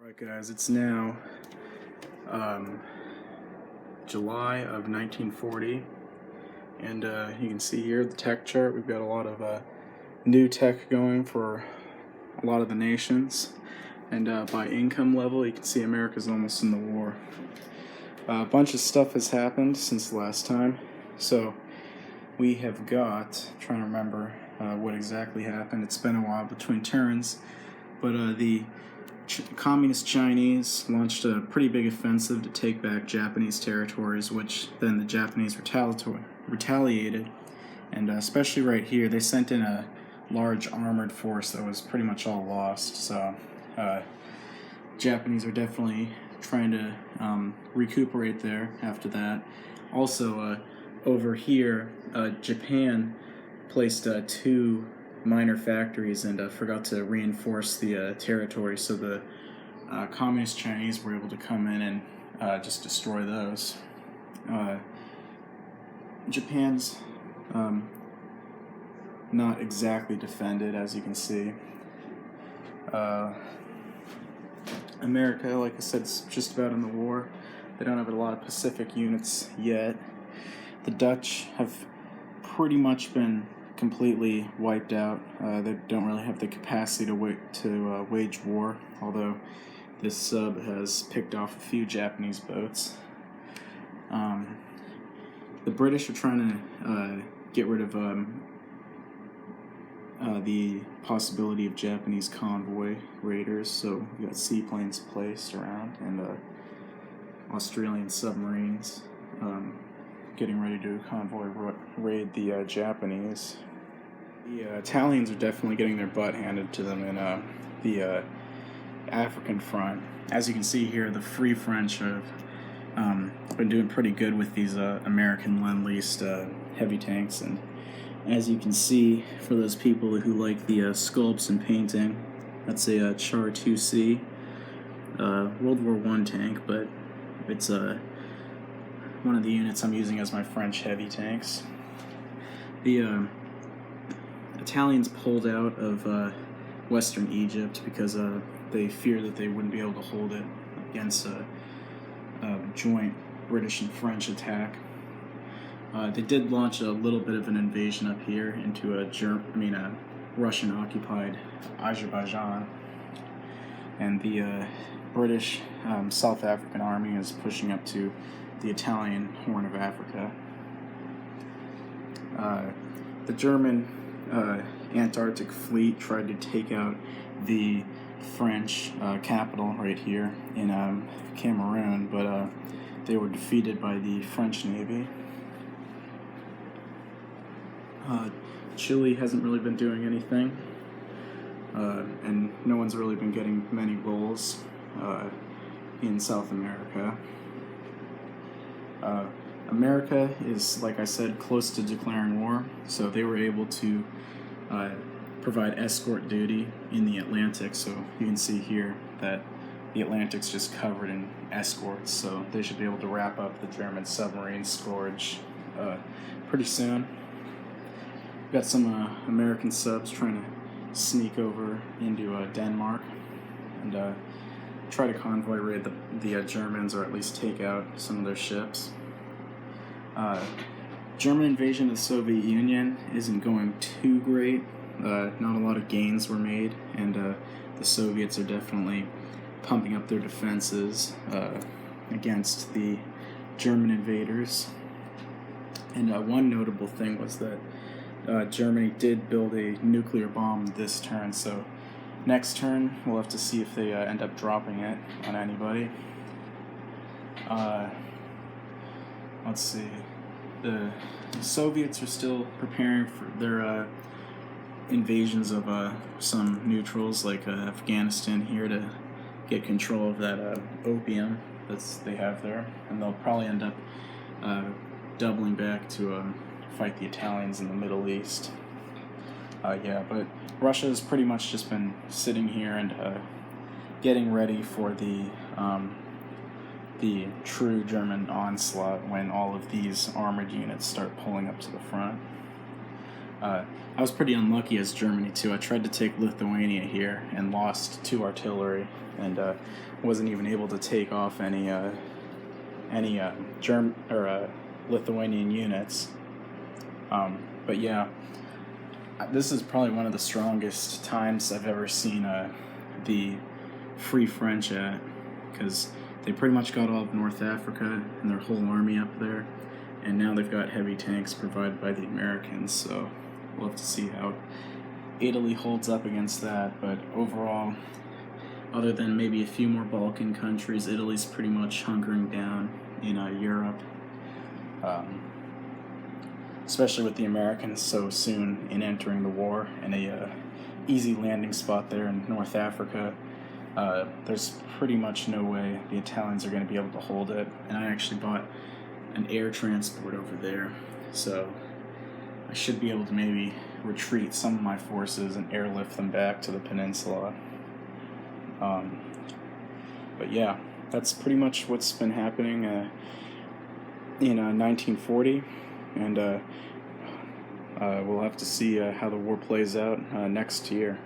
Alright guys, it's now um, July of 1940, and you can see here the tech chart. We've got a lot of new tech going for a lot of the nations, and by income level you can see America's almost in the war. A bunch of stuff has happened since the last time, so we have got, trying to remember what exactly happened. It's been a while between turns, but the Communist Chinese launched a pretty big offensive to take back Japanese territories, which then the Japanese retaliated, and especially right here, they sent in a large armored force that was pretty much all lost. So Japanese are definitely trying to recuperate there after that. Also, over here, Japan placed two minor factories and forgot to reinforce the territory, so the Communist Chinese were able to come in and just destroy those. Japan's not exactly defended, as you can see. America, like I said, is just about in the war. They don't have a lot of Pacific units yet. The Dutch have pretty much been completely wiped out. They don't really have the capacity to wage war, although this sub has picked off a few Japanese boats. The British are trying to get rid of the possibility of Japanese convoy raiders, so we've got seaplanes placed around and Australian submarines getting ready to convoy raid the Japanese. The Italians are definitely getting their butt handed to them in the African front. As you can see here, the Free French have been doing pretty good with these American Lend-Leased heavy tanks, and as you can see, for those people who like the sculpts and painting, that's a Char 2C World War I tank, but it's one of the units I'm using as my French heavy tanks. The Italians pulled out of Western Egypt because they fear that they wouldn't be able to hold it against a joint British and French attack. They did launch a little bit of an invasion up here into a Russian-occupied Azerbaijan, and the British South African Army is pushing up to the Italian Horn of Africa. The German Antarctic fleet tried to take out the French capital right here in Cameroon, but they were defeated by the French Navy. Chile hasn't really been doing anything, and no one's really been getting many goals in South America. America is, like I said, close to declaring war, so they were able to provide escort duty in the Atlantic. So you can see here that the Atlantic's just covered in escorts, so they should be able to wrap up the German submarine scourge pretty soon. We've got some American subs trying to sneak over into Denmark and try to convoy raid the Germans, or at least take out some of their ships. German invasion of the Soviet Union isn't going too great. Not a lot of gains were made, and the Soviets are definitely pumping up their defenses against the German invaders. And one notable thing was that Germany did build a nuclear bomb this turn, so next turn we'll have to see if they end up dropping it on anybody. Let's see. The Soviets are still preparing for their invasions of some neutrals like Afghanistan here to get control of that opium that they have there, and they'll probably end up doubling back to fight the Italians in the Middle East. But Russia has pretty much just been sitting here and getting ready for the true German onslaught when all of these armored units start pulling up to the front. I was pretty unlucky as Germany too. I tried to take Lithuania here and lost 2 artillery, and wasn't even able to take off any Lithuanian units. But yeah, this is probably one of the strongest times I've ever seen the Free French at, because they pretty much got all of North Africa and their whole army up there, and now they've got heavy tanks provided by the Americans, so we'll have to see how Italy holds up against that. But overall, other than maybe a few more Balkan countries, Italy's pretty much hunkering down in Europe, especially with the Americans so soon in entering the war and a easy landing spot there in North Africa. There's pretty much no way the Italians are going to be able to hold it, and I actually bought an air transport over there, so I should be able to maybe retreat some of my forces and airlift them back to the peninsula. But yeah, that's pretty much what's been happening in 1940, and we'll have to see how the war plays out next year.